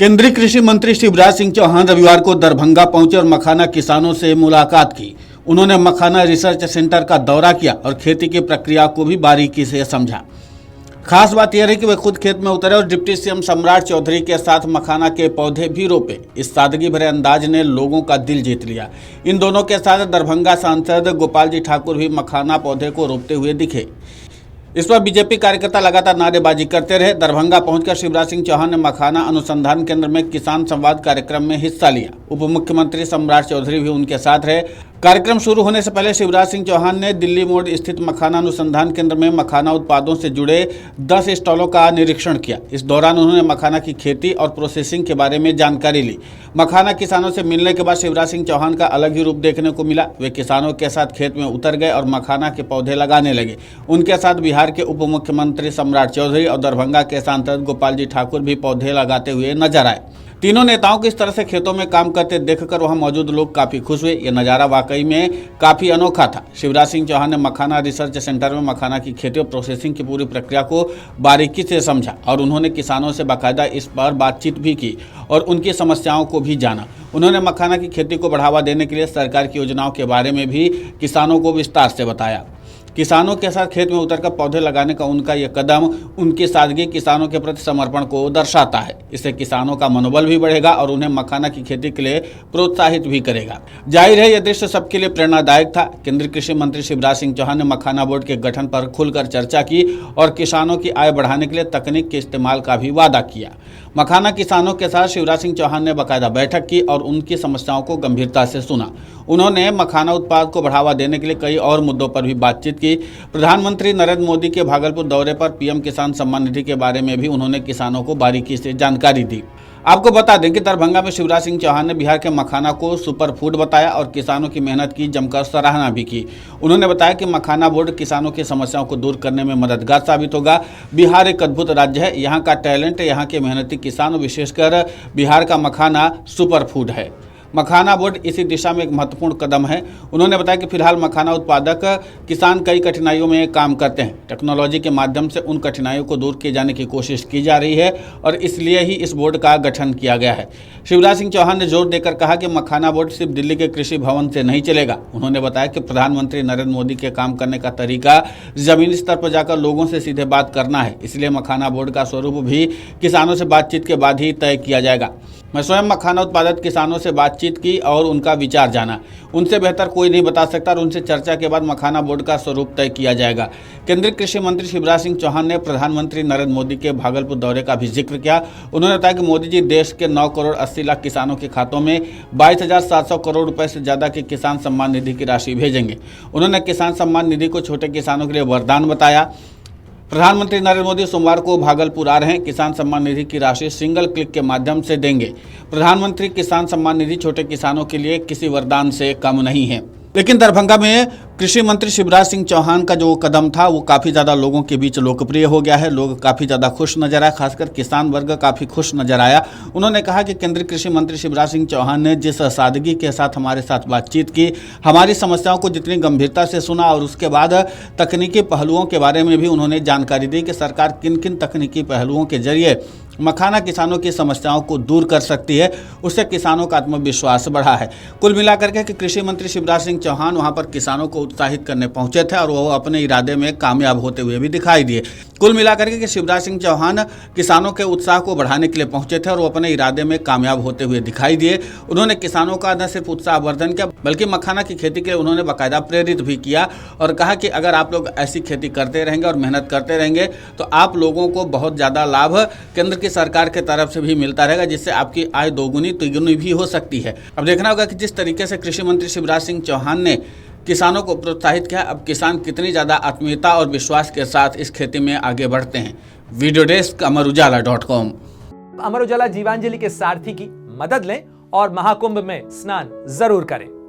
केंद्रीय कृषि मंत्री शिवराज सिंह चौहान रविवार को दरभंगा पहुंचे और मखाना किसानों से मुलाकात की। उन्होंने मखाना रिसर्च सेंटर का दौरा किया और खेती की प्रक्रिया को भी बारीकी से समझा। खास बात यह रही कि वे खुद खेत में उतरे और डिप्टी सीएम सम्राट चौधरी के साथ मखाना के पौधे भी रोपे। इस सादगी भरे अंदाज ने लोगों का दिल जीत लिया। इन दोनों के साथ दरभंगा सांसद गोपाल जी ठाकुर भी मखाना पौधे को रोपते हुए दिखे। इस पर बीजेपी कार्यकर्ता लगातार नारेबाजी करते रहे। दरभंगा पहुंचकर शिवराज सिंह चौहान ने मखाना अनुसंधान केंद्र में किसान संवाद कार्यक्रम में हिस्सा लिया। उप मुख्यमंत्री सम्राट चौधरी भी उनके साथ रहे। कार्यक्रम शुरू होने से पहले शिवराज सिंह चौहान ने दिल्ली मोड़ स्थित मखाना अनुसंधान केंद्र में मखाना उत्पादों से जुड़े 10 स्टॉलों का निरीक्षण किया। इस दौरान उन्होंने मखाना की खेती और प्रोसेसिंग के बारे में जानकारी ली। मखाना किसानों से मिलने के बाद शिवराज सिंह चौहान का अलग ही रूप देखने को मिला। वे किसानों के साथ खेत में उतर गए और मखाना के पौधे लगाने लगे। उनके साथ बिहार के उप मुख्यमंत्री सम्राट चौधरी और दरभंगा के सांसद गोपाल जी ठाकुर भी पौधे लगाते हुए नजर आए। तीनों नेताओं को इस तरह से खेतों में काम करते देखकर वहां मौजूद लोग काफी खुश हुए। यह नजारा वाकई में काफी अनोखा था। शिवराज सिंह चौहान ने मखाना रिसर्च सेंटर में मखाना की खेती और प्रोसेसिंग की पूरी प्रक्रिया को बारीकी से समझा और उन्होंने किसानों से बाकायदा इस पर बातचीत भी की और उनकी समस्याओं को भी जाना। उन्होंने मखाना की खेती को बढ़ावा देने के लिए सरकार की योजनाओं के बारे में भी किसानों को विस्तार से बताया। किसानों के साथ खेत में उतरकर पौधे लगाने का उनका यह कदम उनकी सादगी किसानों के प्रति समर्पण को दर्शाता है। इससे किसानों का मनोबल भी बढ़ेगा और उन्हें मखाना की खेती के लिए प्रोत्साहित भी करेगा। जाहिर है यह दृश्य सबके लिए प्रेरणादायक था। केंद्रीय कृषि मंत्री शिवराज सिंह चौहान ने मखाना बोर्ड के गठन पर खुलकर चर्चा की और किसानों की आय बढ़ाने के लिए तकनीक के इस्तेमाल का भी वादा किया। मखाना किसानों के साथ शिवराज सिंह चौहान ने बाकायदा बैठक की और उनकी समस्याओं को गंभीरता से सुना। उन्होंने मखाना उत्पाद को बढ़ावा देने के लिए कई और मुद्दों पर भी बातचीत की। प्रधानमंत्री नरेंद्र मोदी के भागलपुर दौरे पर पीएम किसान सम्मान निधि के बारे में भी उन्होंने किसानों को बारीकी से जानकारी दी। आपको बता दें कि दरभंगा में शिवराज सिंह चौहान ने बिहार के मखाना को सुपर फूड बताया और किसानों की मेहनत की जमकर सराहना भी की। उन्होंने बताया कि मखाना बोर्ड किसानों की समस्याओं को दूर करने में मददगार साबित होगा। बिहार एक अद्भुत राज्य है। यहाँ का टैलेंट, यहाँ के मेहनती किसान, विशेषकर बिहार का मखाना सुपर फूड है। मखाना बोर्ड इसी दिशा में एक महत्वपूर्ण कदम है। उन्होंने बताया कि फिलहाल मखाना उत्पादक किसान कई कठिनाइयों में काम करते हैं। टेक्नोलॉजी के माध्यम से उन कठिनाइयों को दूर किए जाने की कोशिश की जा रही है और इसलिए ही इस बोर्ड का गठन किया गया है। शिवराज सिंह चौहान ने जोर देकर कहा कि मखाना बोर्ड सिर्फ दिल्ली के कृषि भवन से नहीं चलेगा। उन्होंने बताया कि प्रधानमंत्री नरेंद्र मोदी के काम करने का तरीका जमीनी स्तर पर जाकर लोगों से सीधे बात करना है। इसलिए मखाना बोर्ड का स्वरूप भी किसानों से बातचीत के बाद ही तय किया जाएगा। मैं स्वयं मखाना उत्पादक किसानों से बातचीत की और उनका विचार जाना। उनसे बेहतर कोई नहीं बता सकता और उनसे चर्चा के बाद मखाना बोर्ड का स्वरूप तय किया जाएगा। केंद्रीय कृषि मंत्री शिवराज सिंह चौहान ने प्रधानमंत्री नरेंद्र मोदी के भागलपुर दौरे का भी जिक्र किया। उन्होंने बताया कि मोदी जी देश के 9 करोड़ 80 लाख किसानों के खातों में 22,700 करोड़ रुपए से ज्यादा की किसान सम्मान निधि की राशि भेजेंगे। उन्होंने किसान सम्मान निधि को छोटे किसानों के लिए वरदान बताया। प्रधानमंत्री नरेंद्र मोदी सोमवार को भागलपुर आ रहे हैं। किसान सम्मान निधि की राशि सिंगल क्लिक के माध्यम से देंगे। प्रधानमंत्री किसान सम्मान निधि छोटे किसानों के लिए किसी वरदान से कम नहीं है। लेकिन दरभंगा में कृषि मंत्री शिवराज सिंह चौहान का जो कदम था वो काफ़ी ज़्यादा लोगों के बीच लोकप्रिय हो गया है। लोग काफ़ी ज़्यादा खुश नजर आए, खासकर किसान वर्ग काफ़ी खुश नजर आया। उन्होंने कहा कि केंद्रीय कृषि मंत्री शिवराज सिंह चौहान ने जिस सादगी के साथ हमारे साथ बातचीत की, हमारी समस्याओं को जितनी गंभीरता से सुना और उसके बाद तकनीकी पहलुओं के बारे में भी उन्होंने जानकारी दी कि सरकार किन किन तकनीकी पहलुओं के जरिए मखाना किसानों की समस्याओं को दूर कर सकती है, उससे किसानों का आत्मविश्वास बढ़ा है। कुल मिलाकर के कृषि मंत्री शिवराज सिंह चौहान वहां पर किसानों को उत्साहित करने पहुंचे थे और वो अपने इरादे में कामयाब होते हुए भी दिखाई दिए। कुल मिलाकर के शिवराज सिंह चौहान किसानों के उत्साह को बढ़ाने के लिए पहुंचे थे और वो अपने इरादे में कामयाब होते हुए दिखाई दिए। उन्होंने किसानों का न सिर्फ उत्साहवर्धन किया बल्कि मखाना की खेती के लिए उन्होंने बाकायदा प्रेरित भी किया और कहा कि अगर आप लोग ऐसी खेती करते रहेंगे और मेहनत करते रहेंगे तो आप लोगों को बहुत ज़्यादा लाभ केंद्र की सरकार के तरफ से भी मिलता रहेगा, जिससे आपकी आय दोगुनी तिगुनी भी हो सकती है। अब देखना होगा कि जिस तरीके से कृषि मंत्री शिवराज सिंह चौहान ने किसानों को प्रोत्साहित किया, अब किसान कितनी ज़्यादा आत्मीयता और विश्वास के साथ इस खेती में आगे बढ़ते हैं। Video desk अमरउजाला.com। अमर उजाला जीवांजलि के सारथी की मदद लें और महाकुंभ में स्नान जरूर करें।